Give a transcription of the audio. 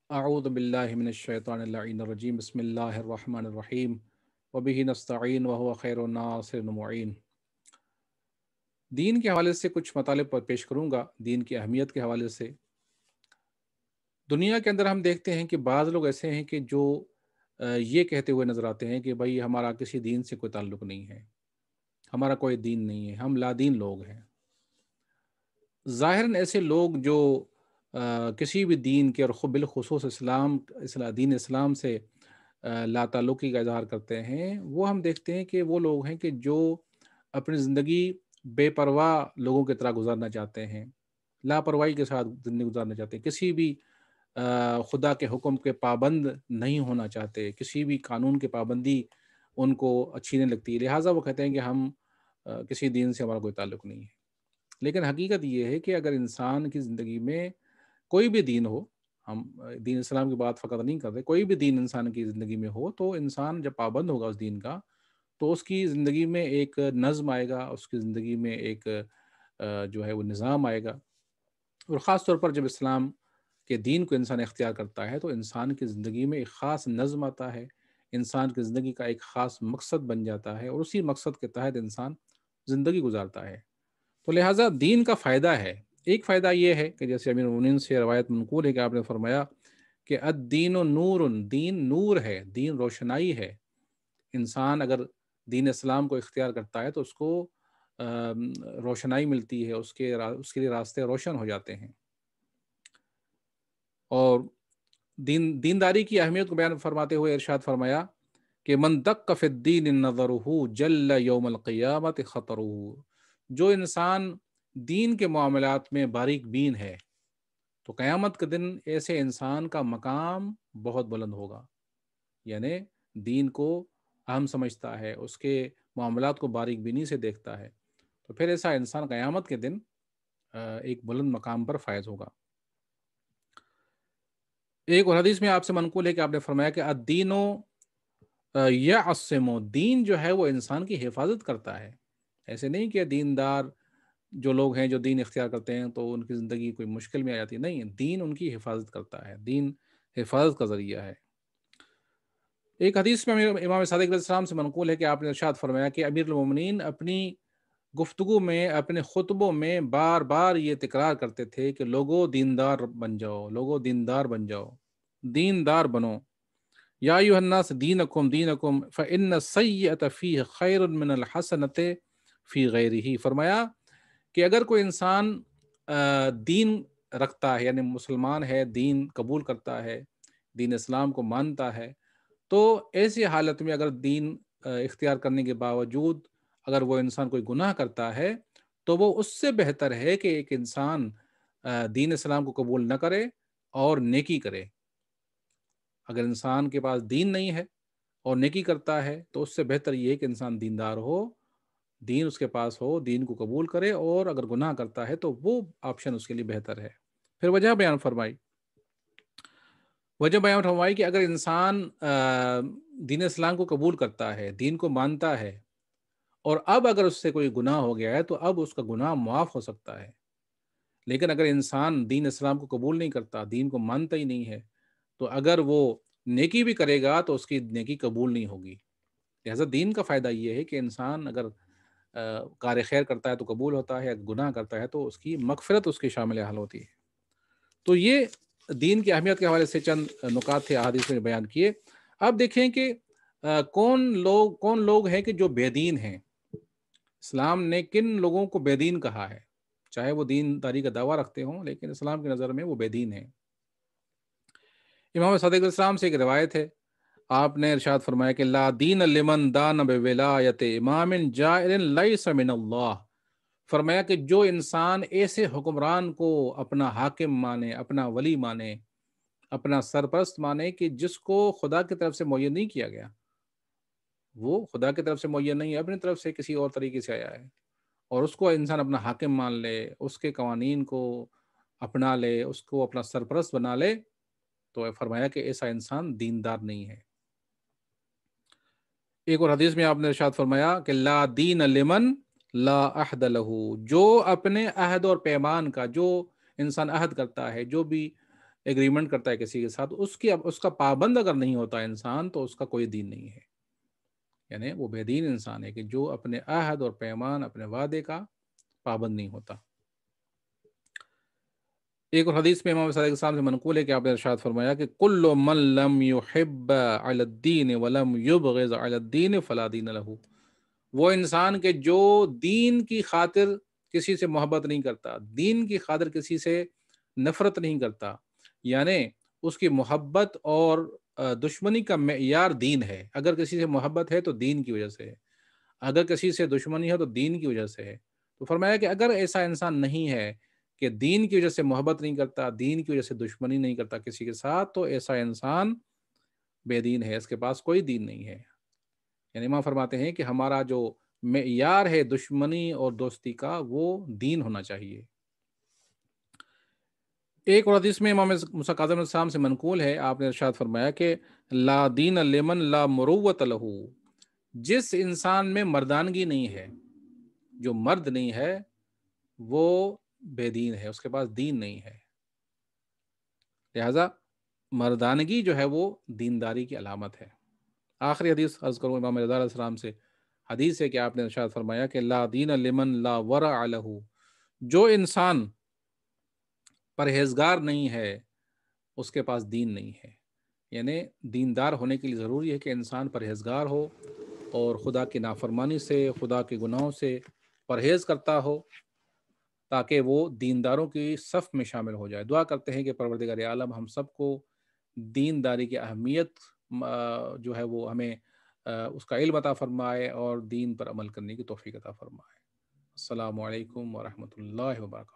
اعوذ باللہ من الشیطان اللعین الرجیم بسم اللہ الرحمن الرحیم وبہ نستعین وہو خیر الناصر المعین۔ دین کے حوالے سے کچھ مطالب پر پیش کروں گا، دین کی اہمیت کے حوالے سے۔ دنیا کے اندر ہم دیکھتے ہیں کہ بعض لوگ ایسے ہیں کہ جو یہ کہتے ہوئے نظر آتے ہیں کہ بھائی ہمارا کسی دین سے کوئی تعلق نہیں ہے، ہمارا کوئی دین نہیں ہے، ہم لا دین لوگ ہیں۔ ظاہراً ایسے لوگ جو کسی بھی دین کے اور بالخصوص دین اسلام سے لا تعلقی کا اظہار کرتے ہیں، وہ ہم دیکھتے ہیں کہ وہ لوگ ہیں کہ جو اپنی زندگی بے پرواہ لوگوں کی طرح گزارنا چاہتے ہیں، لاپرواہی کے ساتھ زندگی گزارنا چاہتے ہیں، کسی بھی خدا کے حکم کے پابند نہیں ہونا چاہتے، کسی بھی قانون کی پابندی ان کو اچھی نہیں لگتی، لہٰذا وہ کہتے ہیں کہ ہم کسی دین سے ہمارا کوئی تعلق نہیں ہے۔ لیکن حقیقت یہ ہے کہ اگر انسان کی زندگی میں کوئی بھی دین ہو، ہم دین اسلام کی بات فقط نہیں کرتے، کوئی بھی دین انسان کی زندگی میں ہو، تو انسان جب پابند ہوگا اس دین کا تو اس کی زندگی میں ایک نظم آئے گا، اس کی زندگی میں ایک جو ہے وہ نظام آئے گا۔ اور خاص طور پر جب اسلام کے دین کو انسان اختیار کرتا ہے تو انسان کی زندگی میں ایک خاص نظم آتا ہے، انسان کی زندگی کا ایک خاص مقصد بن جاتا ہے، اور اسی مقصد کے تحت انسان زندگی گزارتا ہے۔ تو لہٰذا دین کا فائدہ ہے۔ ایک فائدہ یہ ہے کہ جیسے امیر المومنین سے روایت منقول ہے کہ آپ نے فرمایا کہ الدین نور، دین نور ہے، دین روشنائی ہے۔ انسان اگر دین اسلام کو اختیار کرتا ہے تو اس کو روشنائی ملتی ہے، اس کے لیے راستے روشن ہو جاتے ہیں۔ اور دینداری کی اہمیت کو بیان فرماتے ہوئے ارشاد فرمایا کہ من دق فی الدین نظرہ جل یوم القیامت خطرہ، جو انسان دین کے معاملات میں باریک بین ہے تو قیامت کے دن ایسے انسان کا مقام بہت بلند ہوگا، یعنی دین کو اہم سمجھتا ہے، اس کے معاملات کو باریک بینی سے دیکھتا ہے، تو پھر ایسا انسان قیامت کے دن ایک بلند مقام پر فائز ہوگا۔ ایک اور حدیث میں آپ سے منقول ہے کہ آپ نے فرمایا کہ الدین یعصم، دین جو ہے وہ انسان کی حفاظت کرتا ہے۔ ایسے نہیں کہ دیندار جو لوگ ہیں جو دین اختیار کرتے ہیں تو ان کی زندگی کوئی مشکل میں آ جاتی ہے، نہیں، دین ان کی حفاظت کرتا ہے، دین حفاظت کا ذریعہ ہے۔ ایک حدیث میں امام صادق علیہ السلام سے منقول ہے کہ آپ نے ارشاد فرمایا کہ امیر المومنین اپنی گفتگو میں، اپنے خطبوں میں بار بار یہ تکرار کرتے تھے کہ لوگوں دیندار بن جاؤ، لوگوں دیندار بن جاؤ، دیندار بنو۔ یا ایھا الناس دینکم دینکم فإن السیئۃ فیہ خیر من الحسنۃ فی غیرہ۔ فرمایا کہ اگر کوئی انسان دین رکھتا ہے، یعنی مسلمان ہے، دین قبول کرتا ہے، دین اسلام کو مانتا ہے، تو ایسی حالت میں اگر دین اختیار کرنے کے باوجود اگر وہ انسان کوئی گناہ کرتا ہے تو وہ اس سے بہتر ہے کہ ایک انسان دین اسلام کو قبول نہ کرے اور نیکی کرے۔ اگر انسان کے پاس دین نہیں ہے اور نیکی کرتا ہے تو اس سے بہتر یہ ہے کہ انسان دیندار ہو، دین اس کے پاس ہو، دین کو قبول کرے، اور اگر گناہ کرتا ہے تو وہ آپشن اس کے لیے بہتر ہے۔ پھر وجہ بیان فرمائی کہ اگر انسان دین اسلام کو قبول کرتا ہے، دین کو مانتا ہے، اور اب اگر اس سے کوئی گناہ ہو گیا ہے تو اب اس کا گناہ معاف ہو سکتا ہے، لیکن اگر انسان دین اسلام کو قبول نہیں کرتا، دین کو مانتا ہی نہیں ہے، تو اگر وہ نیکی بھی کرے گا تو اس کی نیکی قبول نہیں ہوگی۔ لہٰذا دین کا فائدہ یہ ہے کہ انسان اگر کار خیر کرتا ہے تو قبول ہوتا ہے، اگر گناہ کرتا ہے تو اس کی مغفرت اس کی شامل حال ہوتی ہے۔ تو یہ دین کی اہمیت کے حوالے سے چند نکات تھے احادیث میں بیان کیے۔ اب دیکھیں کہ کون لوگ ہیں کہ جو بے دین ہیں۔ اسلام نے کن لوگوں کو بے دین کہا ہے؟ چاہے وہ دین داری کا دعویٰ رکھتے ہوں لیکن اسلام کی نظر میں وہ بے دین ہیں۔ امام صادق علیہ السلام سے ایک روایت ہے، آپ نے ارشاد فرمایا کہ لا دین لمن دان بولایت امام جائر لیس من اللہ۔ فرمایا کہ جو انسان ایسے حکمران کو اپنا حاکم مانے، اپنا ولی مانے، اپنا سرپرست مانے کہ جس کو خدا کی طرف سے معین نہیں کیا گیا، وہ خدا کی طرف سے معین نہیں ہے، اپنی طرف سے کسی اور طریقے سے آیا ہے، اور اس کو انسان اپنا حاکم مان لے، اس کے قوانین کو اپنا لے، اس کو اپنا سرپرست بنا لے، تو فرمایا کہ ایسا انسان دیندار نہیں ہے۔ ایک اور حدیث میں آپ نے ارشاد فرمایا کہ لا دین لمن لا عہد لہ، جو اپنے عہد اور پیمان کا، جو انسان عہد کرتا ہے، جو بھی ایگریمنٹ کرتا ہے کسی کے ساتھ، اس کا پابند اگر نہیں ہوتا انسان تو اس کا کوئی دین نہیں ہے، یعنی وہ بے دین انسان ہے کہ جو اپنے عہد اور پیمان، اپنے وعدے کا پابند نہیں ہوتا۔ ایک اور حدیث میں امام صادق السلام سے منقول ہے کہ آپ نے ارشاد فرمایا کہ کل من لم يحب علی الدین ولم یبغض علی الدین فلا دین لہ، وہ انسان کے جو دین کی خاطر کسی سے محبت نہیں کرتا، دین کی خاطر کسی سے نفرت نہیں کرتا، یعنی اس کی محبت اور دشمنی کا معیار دین ہے، اگر کسی سے محبت ہے تو دین کی وجہ سے ہے، اگر کسی سے دشمنی ہے تو دین کی وجہ سے ہے۔ تو فرمایا کہ اگر ایسا انسان نہیں ہے کہ دین کی وجہ سے محبت نہیں کرتا، دین کی وجہ سے دشمنی نہیں کرتا کسی کے ساتھ، تو ایسا انسان بے دین ہے، اس کے پاس کوئی دین نہیں ہے۔ یعنی امام فرماتے ہیں کہ ہمارا جو معیار ہے دشمنی اور دوستی کا، وہ دین ہونا چاہیے۔ ایک اور حدیث میں امام موسیٰ کاظم علیہ السلام سے منقول ہے، آپ نے ارشاد فرمایا کہ لا دین لمن لا مروت لہ، جس انسان میں مردانگی نہیں ہے، جو مرد نہیں ہے وہ بے دین ہے، اس کے پاس دین نہیں ہے۔ لہذا مردانگی جو ہے وہ دینداری کی علامت ہے۔ آخری حدیث عرض کروں امام رضا علیہ السلام سے، حدیث ہے کہ آپ نے ارشاد فرمایا کہ لا دین لمن لا ورع لہ، جو انسان پرہیزگار نہیں ہے اس کے پاس دین نہیں ہے۔ یعنی دیندار ہونے کے لیے ضروری ہے کہ انسان پرہیزگار ہو اور خدا کی نافرمانی سے، خدا کے گناہوں سے پرہیز کرتا ہو، تاکہ وہ دینداروں کی صف میں شامل ہو جائے۔ دعا کرتے ہیں کہ پروردگار عالم ہم سب کو دینداری کی اہمیت جو ہے وہ ہمیں اس کا علم عطا فرمائے اور دین پر عمل کرنے کی توفیق عطا فرمائے۔ السلام علیکم ورحمۃ اللہ وبرکاتہ۔